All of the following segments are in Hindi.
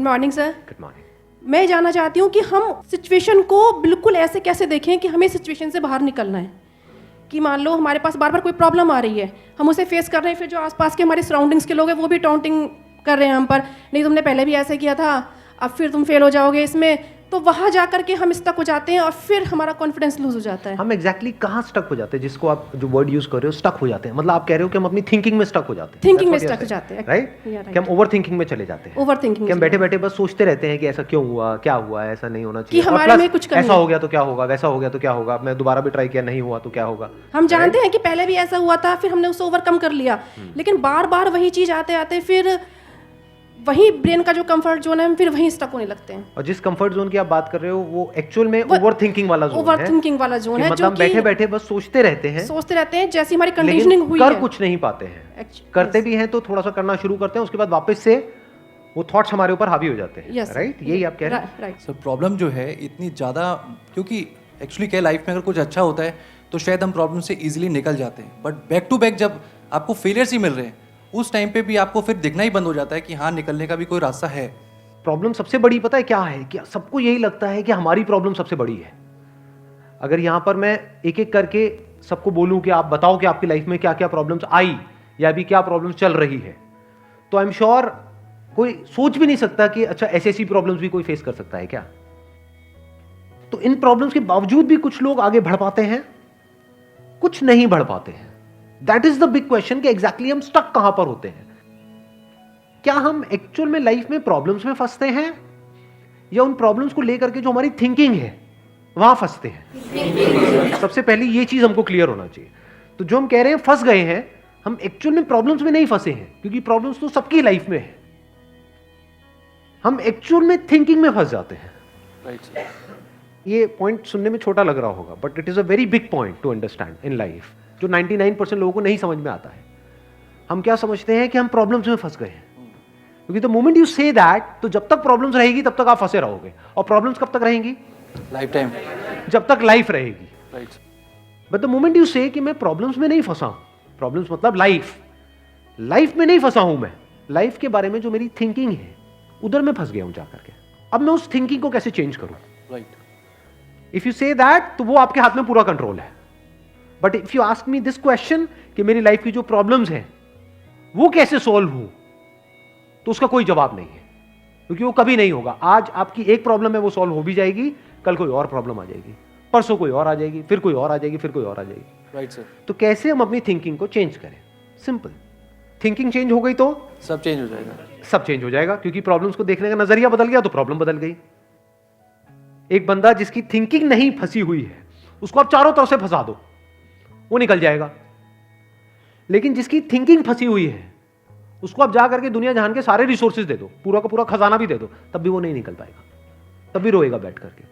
Good morning sir. Good morning. मैं जानना चाहती हूँ कि हम सिचुएशन को बिल्कुल ऐसे कैसे देखें कि हमें सिचुएशन से बाहर निकलना है। कि मान लो हमारे पास बार बार कोई प्रॉब्लम आ रही है, हम उसे फेस कर रहे हैं, फिर जो आसपास के हमारे सराउंडिंग्स के लोग हैं वो भी टाउंटिंग कर रहे हैं हम पर, नहीं तुमने पहले भी ऐसे किया था, अब फिर तुम फेल हो जाओगे इसमें, तो वहाँ जा कर के हम स्टक हो जाते हैं और फिर हमारा कॉन्फिडेंस लूज हो जाता है। हम एग्जैक्टली कहाँ स्टक हो जाते हैं, जिसको आप जो वर्ड यूज कर रहे हो स्टक हो जाते हैं, मतलब आप कह रहे हो कि हम अपनी थिंकिंग में स्टक हो जाते हैं। थिंकिंग में स्टक हो जाते हैं, राइट? कि हम ओवर थिंकिंग में चले जाते हैं। ओवर थिंकिंग कि हम बैठे बैठे बस सोचते रहते हैं कि ऐसा क्यों हुआ, क्या हुआ, ऐसा नहीं होना चाहिए, कि हमारे में कुछ कमी ऐसा हो गया तो क्या होगा, वैसा हो गया तो क्या होगा, मैं दोबारा भी ट्राई किया नहीं हुआ तो क्या होगा। हम जानते हैं कि पहले भी ऐसा हुआ था, फिर हमने उसे ओवरकम कर लिया, लेकिन बार बार वही चीज आते आते फिर वही ब्रेन का जो कंफर्ट जोन है हम फिर वहीं स्टक होने लगते हैं। और जिस कंफर्ट जोन की आप बात कर रहे हो वो एक्चुअल में ओवर थिंकिंग वाला जोन है। ओवर थिंकिंग वाला जोन है, मतलब बैठे बैठे बस सोचते रहते हैं जैसी हमारी कंडीशनिंग हुई कर है, कुछ नहीं पाते हैं। करते भी हैं तो थोड़ा सा करना शुरू करते हैं, उसके बाद वापस से वो थॉट्स हमारे ऊपर हावी हो जाते हैं। राइट? यही आप कह रहे हैं। राइट सर, प्रॉब्लम जो है इतनी ज़्यादा, क्योंकि एक्चुअली क्या लाइफ में अगर कुछ अच्छा होता है तो शायद हम प्रॉब्लम से इजीली निकल जाते हैं, बट बैक टू बैक जब आपको फेलियर्स ही मिल रहे हैं उस टाइम पे भी आपको फिर दिखना ही बंद हो जाता है कि हाँ निकलने का भी कोई रास्ता है। प्रॉब्लम सबसे बड़ी पता है क्या है, कि सबको यही लगता है कि हमारी प्रॉब्लम सबसे बड़ी है। अगर यहां पर मैं एक एक करके सबको बोलूं कि आप बताओ कि आपकी लाइफ में क्या क्या प्रॉब्लम्स आई या अभी क्या प्रॉब्लम्स चल रही है, तो आई एम श्योर कोई सोच भी नहीं सकता कि अच्छा ऐसी प्रॉब्लम्स भी कोई फेस कर सकता है क्या। तो इन प्रॉब्लम्स के बावजूद भी कुछ लोग आगे बढ़ पाते हैं, कुछ नहीं बढ़ पाते हैं। That is the big question कि एग्जैक्टली हम स्टक कहां पर होते हैं। क्या हम एक्चुअल में लाइफ में प्रॉब्लम्स में फंसते हैं या उन प्रॉब्लम्स को लेकर के जो हमारी थिंकिंग है वहां फंसते हैं? सबसे पहले ये चीज हमको क्लियर होना चाहिए। तो जो हम कह रहे हैं फंस गए हैं, हम एक्चुअल में प्रॉब्लम्स में नहीं फंसे हैं, क्योंकि प्रॉब्लम्स तो सबकी लाइफ में है। हम एक्चुअल में थिंकिंग में फंस जाते हैं। राइट। ये पॉइंट सुनने में छोटा लग रहा होगा, but it is a very big point two understand in life, जो 99% लोगों को नहीं समझ में आता है। हम क्या समझते हैं कि हम प्रॉब्लम्स में फंस गए हैं, क्योंकि the moment you say that, तो जब तक प्रॉब्लम्स रहेगी तब तक आप फंसे रहोगे। और प्रॉब्लम्स कब तक रहेंगी? लाइफ टाइम, जब तक लाइफ रहेगी। Right. But the moment you से कि मैं प्रॉब्लम्स में नहीं फंसा हूं, प्रॉब्लम्स मतलब लाइफ में नहीं फंसा हूं, मैं लाइफ के बारे में जो मेरी थिंकिंग है उधर मैं फंस गया हूं जाकर के। अब मैं उस थिंकिंग को कैसे चेंज करूं? Right. If you say that, तो वो आपके हाथ में पूरा कंट्रोल है। But if you ask me this question कि मेरी लाइफ की जो प्रॉब्लम्स हैं वो कैसे सॉल्व हो, तो उसका कोई जवाब नहीं है, क्योंकि वो कभी नहीं होगा। आज आपकी एक प्रॉब्लम है वो सॉल्व हो भी जाएगी, कल कोई और प्रॉब्लम आ जाएगी, परसों कोई और आ जाएगी, फिर कोई और आ जाएगी, फिर कोई और आ जाएगी। Right sir. तो कैसे हम अपनी थिंकिंग को चेंज करें? सिंपल। थिंकिंग चेंज हो गई तो सब चेंज हो जाएगा। सब चेंज हो जाएगा, क्योंकि प्रॉब्लम्स को देखने का नजरिया बदल गया तो प्रॉब्लम बदल गई। एक बंदा जिसकी थिंकिंग नहीं फंसी हुई है, उसको आप चारों तरफ से फंसा दो, वो निकल जाएगा। लेकिन जिसकी थिंकिंग फंसी हुई है, उसको आप जा करके दुनिया जहान के सारे रिसोर्सेज दे दो, पूरा का पूरा खजाना भी दे दो, तब भी वो नहीं निकल पाएगा। तब भी रोएगा बैठ करके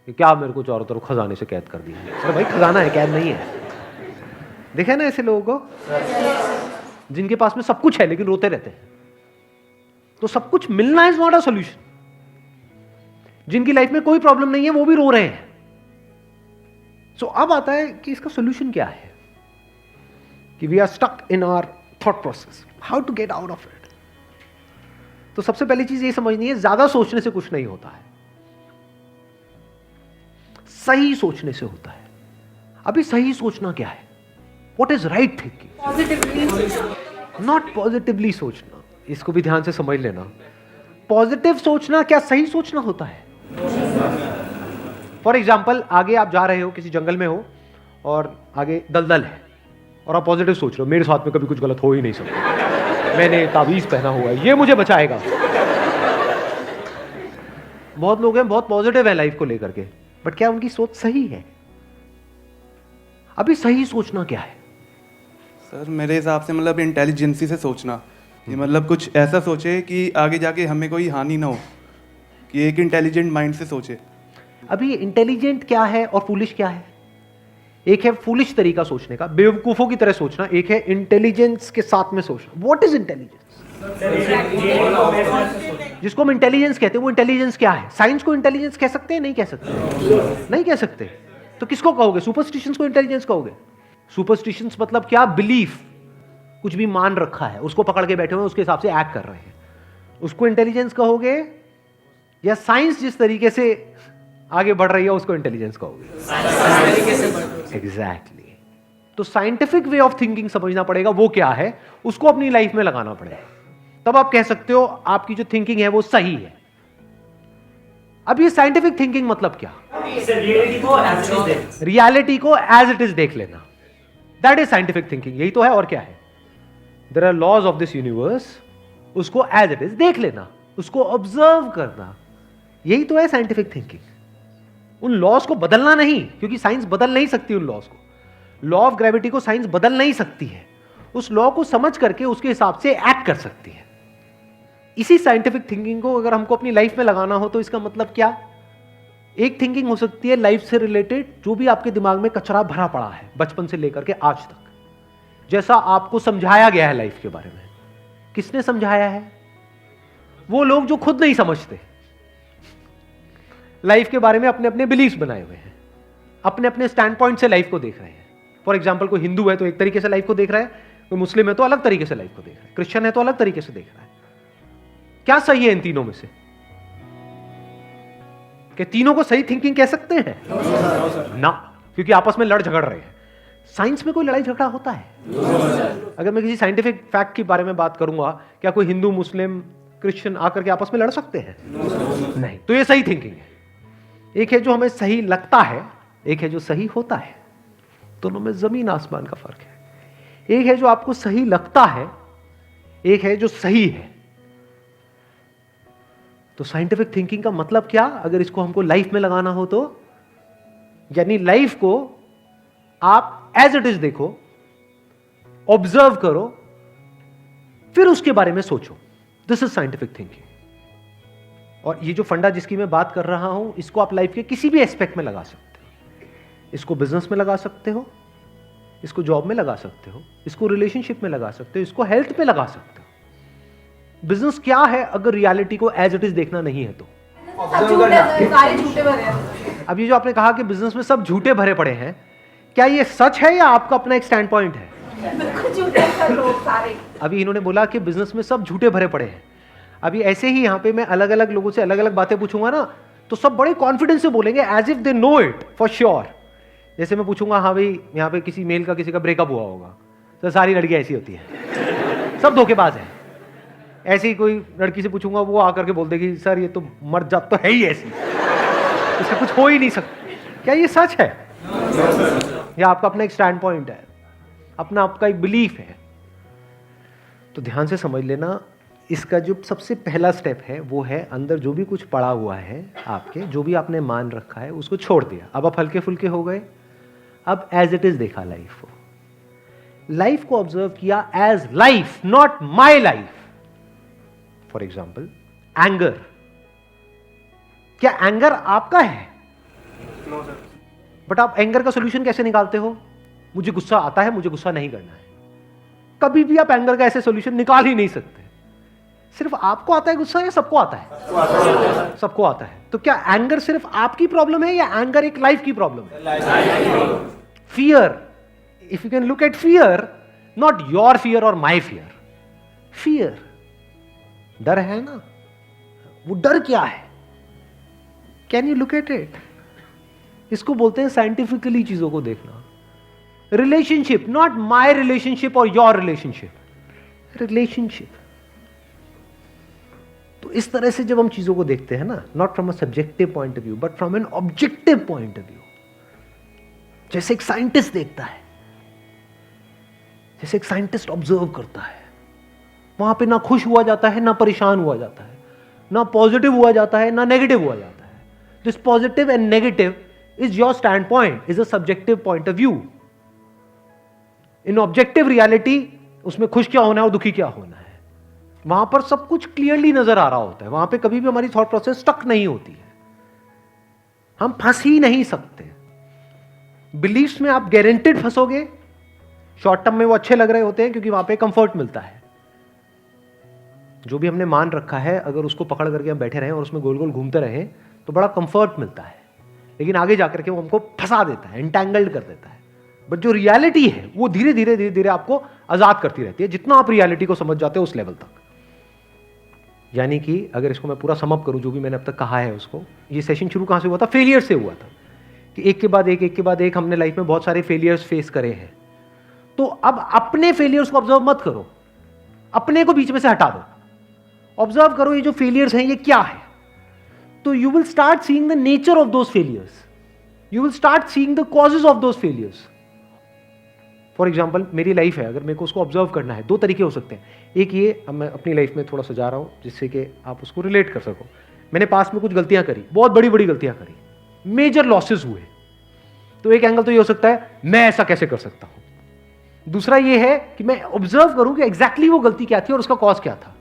कि क्या मेरे को चारों तरफ खजाने से कैद कर दिया। अरे भाई, खजाना है, कैद नहीं है। देखे ना ऐसे लोगों को जिनके पास में सब कुछ है लेकिन रोते रहते हैं। तो सब कुछ मिलना इज नॉट अ सॉल्यूशन। जिनकी लाइफ में कोई प्रॉब्लम नहीं है वो भी रो रहे हैं। सो अब आता है कि इसका सॉल्यूशन क्या है, कि we are stuck in our thought process, how to get out of it. तो सबसे पहली चीज ये समझनी है, ज्यादा सोचने से कुछ नहीं होता है, सही सोचने से होता है। अभी सही सोचना क्या है? What is right thinking? Positively, not positively सोचना। इसको भी ध्यान से समझ लेना। पॉजिटिव सोचना क्या सही सोचना होता है? फॉर एग्जाम्पल, आगे आप जा रहे हो, किसी जंगल में हो और आगे दलदल है और आप पॉजिटिव सोच रहे हो, मेरे साथ में कभी कुछ गलत हो ही नहीं सकता, मैंने ताबीज पहना हुआ है, ये मुझे बचाएगा। बहुत लोग हैं बहुत पॉजिटिव है लाइफ को लेकर के, बट क्या उनकी सोच सही है? अभी सही सोचना क्या है? सर मेरे हिसाब से मतलब इंटेलिजेंसी से सोचना, कि मतलब कुछ ऐसा सोचे कि आगे जाके हमें कोई हानि ना हो, कि एक इंटेलिजेंट माइंड से सोचे। अभी इंटेलिजेंट क्या है और फूलिश क्या है? एक है फूलिश तरीका सोचने का, बेवकूफों की तरह सोचना, एक है इंटेलिजेंस के साथ में सोचना। What is intelligence? जिसको हम इंटेलिजेंस कहते हैं वो इंटेलिजेंस क्या है? साइंस को इंटेलिजेंस कह सकते हैं? नहीं कह सकते। नहीं कह सकते। तो किसको कहोगे? सुपरस्टिशंस को इंटेलिजेंस कहोगे? सुपरस्टिशंस मतलब क्या? बिलीफ, कुछ भी मान रखा है, उसको पकड़ के बैठे हुए, उसके हिसाब से एक्ट कर रहे हैं। उसको इंटेलिजेंस कहोगे या साइंस जिस तरीके से आगे बढ़ रही है उसको इंटेलिजेंस कहोगे? एग्जैक्टली। तो साइंटिफिक वे ऑफ थिंकिंग समझना पड़ेगा, वो क्या है, उसको अपनी लाइफ में लगाना पड़ेगा, तब आप कह सकते हो आपकी जो थिंकिंग है वो सही है। अब ये साइंटिफिक थिंकिंग मतलब क्या? रियलिटी को एज इट इज देख लेना, दैट इज साइंटिफिक थिंकिंग। यही तो है, और क्या है? There are laws of this universe, उसको एज इट इज देख लेना, उसको ऑब्जर्व करना, यही तो है साइंटिफिक थिंकिंग। उन लॉज को बदलना नहीं, क्योंकि साइंस बदल नहीं सकती उन लॉज को। लॉ ऑफ ग्रेविटी को साइंस बदल नहीं सकती है, उस लॉ को समझ करके उसके हिसाब से एक्ट कर सकती है। इसी साइंटिफिक थिंकिंग को अगर हमको अपनी लाइफ में लगाना हो तो इसका मतलब क्या? एक थिंकिंग हो सकती है लाइफ से रिलेटेड, जो भी आपके दिमाग में कचरा भरा पड़ा है बचपन से लेकर के आज तक, जैसा आपको समझाया गया है लाइफ के बारे में। किसने समझाया है? वो लोग जो खुद नहीं समझते, लाइफ के बारे में अपने अपने बिलीव्स बनाए हुए हैं, अपने अपने स्टैंड पॉइंट से लाइफ को देख रहे हैं। फॉर एग्जाम्पल, कोई हिंदू है तो एक तरीके से लाइफ को देख रहा है, कोई मुस्लिम है तो अलग तरीके से लाइफ को देख रहा है, क्रिश्चियन है तो अलग तरीके से देख रहा है। क्या सही है इन तीनों में से? कि तीनों को सही थिंकिंग कह सकते हैं? ना, क्योंकि आपस में लड़ झगड़ रहे हैं। साइंस में कोई लड़ाई झगड़ा होता है? अगर मैं किसी साइंटिफिक फैक्ट के बारे में बात करूंगा, क्या कोई हिंदू, मुस्लिम, क्रिश्चियन आकर के आपस में लड़ सकते हैं? नहीं। तो ये सही थिंकिंग है। एक है जो हमें सही लगता है, एक है जो सही होता है। दोनों में जमीन आसमान का फर्क है। एक है जो आपको सही लगता है, एक है जो सही है। तो साइंटिफिक थिंकिंग का मतलब क्या, अगर इसको हमको लाइफ में लगाना हो तो, यानी लाइफ को आप एज इट इज देखो, ऑब्जर्व करो, फिर उसके बारे में सोचो। This is scientific thinking. और ये जो फंडा जिसकी मैं बात कर रहा हूं, इसको आप लाइफ के किसी भी एस्पेक्ट में लगा सकते हो। इसको बिजनेस में लगा सकते हो, इसको जॉब में लगा सकते हो, इसको रिलेशनशिप में लगा सकते हो, इसको हेल्थ में लगा सकते हो। बिजनेस क्या है अगर रियलिटी को एज इट इज देखना नहीं है तो? अब ये जो आपने कहा कि बिजनेस में सब झूठे भरे पड़े हैं, क्या ये सच है या आपका अपना एक स्टैंड पॉइंट है? अभी इन्होंने बोला कि बिजनेस में सब झूठे भरे पड़े हैं। अभी ऐसे ही यहाँ पे मैं अलग अलग लोगों से अलग अलग बातें पूछूंगा ना, तो सब बड़े कॉन्फिडेंस से बोलेंगे, as if they know it for sure. जैसे मैं पूछूंगा, हाँ भाई यहाँ पे किसी मेल का किसी का ब्रेकअप हुआ होगा, तो सारी लड़कियां ऐसी होती हैं, सब धोखेबाज हैं। ऐसे ही कोई लड़की से पूछूंगा, वो आकर के बोल देगी, सर ये तो मर जात तो है ही ऐसी, इसका कुछ हो ही नहीं सकता। क्या ये सच है या आपका अपना एक स्टैंड पॉइंट है, अपना आपका एक बिलीफ है? तो ध्यान से समझ लेना, इसका जो सबसे पहला स्टेप है वो है अंदर जो भी कुछ पड़ा हुआ है आपके, जो भी आपने मान रखा है उसको छोड़ दिया। अब आप हल्के फुल्के हो गए, अब एज इट इज देखा लाइफ को, लाइफ को ऑब्जर्व किया as life, not my life. For example, anger, क्या एंगर आपका है? बट आप एंगर का सोल्यूशन कैसे निकालते हो? मुझे गुस्सा आता है, मुझे गुस्सा नहीं करना है। कभी भी आप एंगर का ऐसे सोल्यूशन निकाल ही नहीं सकते। सिर्फ आपको आता है गुस्सा या सबको आता है? सबको आता है। तो क्या एंगर सिर्फ आपकी प्रॉब्लम है या एंगर एक लाइफ की प्रॉब्लम है? Fear, if you can look at fear, not your fear और माई फियर, फियर, डर है ना, वो डर क्या है? Can you look at it? इसको बोलते हैं साइंटिफिकली चीजों को देखना। रिलेशनशिप, नॉट माई रिलेशनशिप और योर रिलेशनशिप, रिलेशनशिप। तो इस तरह से जब हम चीजों को देखते हैं ना, not from a subjective point of view but from an objective point of view, जैसे एक साइंटिस्ट देखता है, जैसे एक साइंटिस्ट ऑब्जर्व करता है, वहां पे ना खुश हुआ जाता है, ना परेशान हुआ जाता है, ना पॉजिटिव हुआ जाता है, ना नेगेटिव हुआ जाता है। This positive and negative is your stand point, is a subjective point of view. In objective reality, उसमें खुश क्या होना है और दुखी क्या होना है, वहां पर सब कुछ क्लियरली नजर आ रहा होता है। वहां पे कभी भी हमारी थॉट प्रोसेस स्टक नहीं होती है, हम फंस ही नहीं सकते। बिलीफ्स में आप गारंटेड फंसोगे। शॉर्ट टर्म में वो अच्छे लग रहे होते हैं क्योंकि वहां पे कंफर्ट मिलता है। जो भी हमने मान रखा है, अगर उसको पकड़ करके हम बैठे रहें और उसमें गोल गोल घूमते रहें तो बड़ा कंफर्ट मिलता है, लेकिन आगे जाकर के वो हमको फंसा देता है, एंटैंगल्ड कर देता है। बट जो रियलिटी है वो धीरे धीरे आपको आजाद करती रहती है, जितना आप रियलिटी को समझ जाते हो उस लेवल तक। यानी कि अगर इसको मैं पूरा समअप करूं, जो भी मैंने अब तक कहा है उसको, ये सेशन शुरू कहाँ से हुआ था? फेलियर से हुआ था कि एक के बाद एक हमने लाइफ में बहुत सारे फेलियर्स फेस करे हैं। तो अब अपने फेलियर्स को ऑब्जर्व मत करो, अपने को बीच में से हटा दो, ऑब्जर्व करो ये जो फेलियर्स हैं ये क्या है। तो you will start seeing the nature of those failures, you will start seeing the causes of those failures. For example मेरी लाइफ है, अगर मेरे को उसको ऑब्जर्व करना है, दो तरीके हो सकते हैं। एक ये, अब मैं अपनी लाइफ में थोड़ा सजा रहा हूं जिससे कि आप उसको रिलेट कर सको। मैंने पास में कुछ गलतियां करी, बहुत बड़ी बड़ी गलतियां करी, मेजर लॉसेस हुए। तो एक एंगल तो ये हो सकता है मैं ऐसा कैसे कर सकता हूं। दूसरा ये है कि मैं ऑब्जर्व करूं कि एग्जैक्टली वो गलती क्या थी और उसका कॉज क्या था।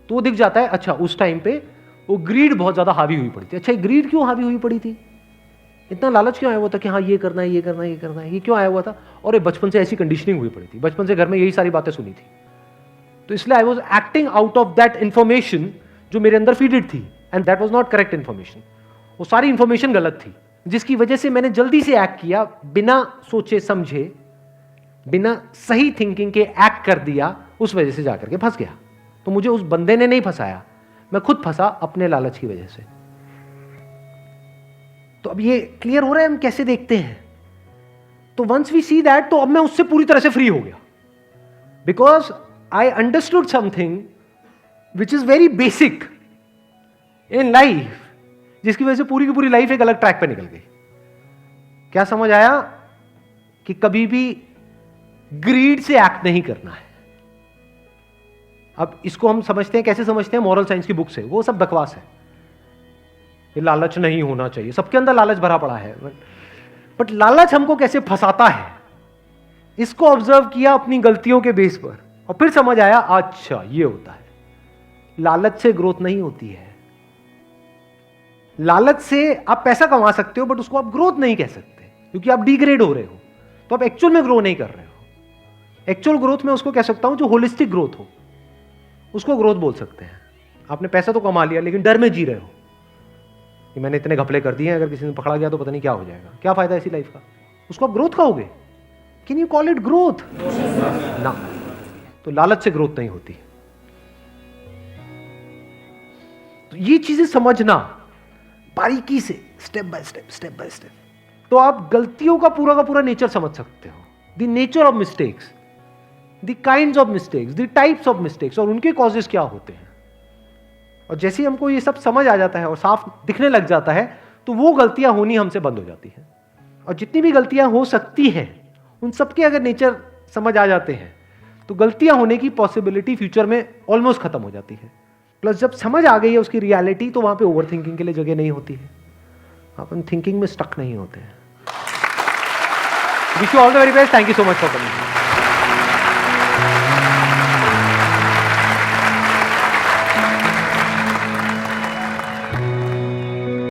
तो वो दिख जाता है, अच्छा उस टाइम पे वो ग्रीड बहुत ज्यादा हावी हुई पड़ी थी। अच्छा ग्रीड क्यों हावी हुई पड़ी थी, इतना लालच क्यों आया हुआ था कि हाँ ये करना है, ये करना है, ये करना है, ये क्यों आया हुआ था? और ये बचपन से ऐसी कंडीशनिंग हुई पड़ी थी, बचपन से घर में यही सारी बातें सुनी थी। तो इसलिए I was acting out of that information जो मेरे अंदर फीडेड थी, and that was not correct information. वो सारी इंफॉर्मेशन गलत थी, जिसकी वजह से मैंने जल्दी से एक्ट किया, बिना सोचे समझे, बिना सही थिंकिंग के एक्ट कर दिया, उस वजह से जाकर के फंस गया। तो मुझे उस बंदे ने नहीं फंसाया, मैं खुद फंसा अपने लालच की वजह से। तो अब ये क्लियर हो रहा है हम कैसे देखते हैं। तो वंस वी सी दैट, तो अब मैं उससे पूरी तरह से फ्री हो गया, because I understood something which is very basic in life, जिसकी वजह से पूरी की पूरी लाइफ एक अलग ट्रैक पे निकल गई। क्या समझ आया? कि कभी भी ग्रीड से एक्ट नहीं करना है। अब इसको हम समझते हैं, कैसे समझते हैं? मॉरल साइंस की बुक से। वो सब बकवास है, ये लालच नहीं होना चाहिए, सबके अंदर लालच भरा पड़ा है। बट लालच हमको कैसे फंसाता है, इसको ऑब्जर्व किया अपनी गलतियों के बेस पर, और फिर समझ आया अच्छा ये होता है। लालच से ग्रोथ नहीं होती है। लालच से आप पैसा कमा सकते हो, बट उसको आप ग्रोथ नहीं कह सकते, क्योंकि आप डिग्रेड हो रहे हो, तो आप एक्चुअल में ग्रो नहीं कर रहे हो। एक्चुअल ग्रोथ में उसको कह सकता हूं जो होलिस्टिक ग्रोथ हो, उसको ग्रोथ बोल सकते हैं। आपने पैसा तो कमा लिया, लेकिन डर में जी रहे हो कि मैंने इतने घपले कर दिए हैं, अगर किसी ने पकड़ा गया तो पता नहीं क्या हो जाएगा, क्या फायदा ऐसी लाइफ का। उसको आप ग्रोथ कहोगे? Can you call it growth? ना। तो लालच से ग्रोथ नहीं होती। तो ये चीजें समझना बारीकी से, स्टेप बाय स्टेप, तो आप गलतियों का पूरा नेचर समझ सकते हो। The nature of mistakes, the kinds of mistakes, the types of mistakes, और उनके कॉजेस क्या होते हैं। और जैसे ही हमको ये सब समझ आ जाता है और साफ दिखने लग जाता है, तो वो गलतियां होनी हमसे बंद हो जाती हैं। और जितनी भी गलतियां हो सकती हैं, उन सबके अगर नेचर समझ आ जाते हैं, तो गलतियां होने की पॉसिबिलिटी फ्यूचर में ऑलमोस्ट खत्म हो जाती है। प्लस जब समझ आ गई है उसकी रियलिटी, तो वहां पे ओवर थिंकिंग के लिए जगह नहीं होती है, अपन थिंकिंग में स्टक नहीं होते हैं। Wish you all the very best, thank you so much for coming.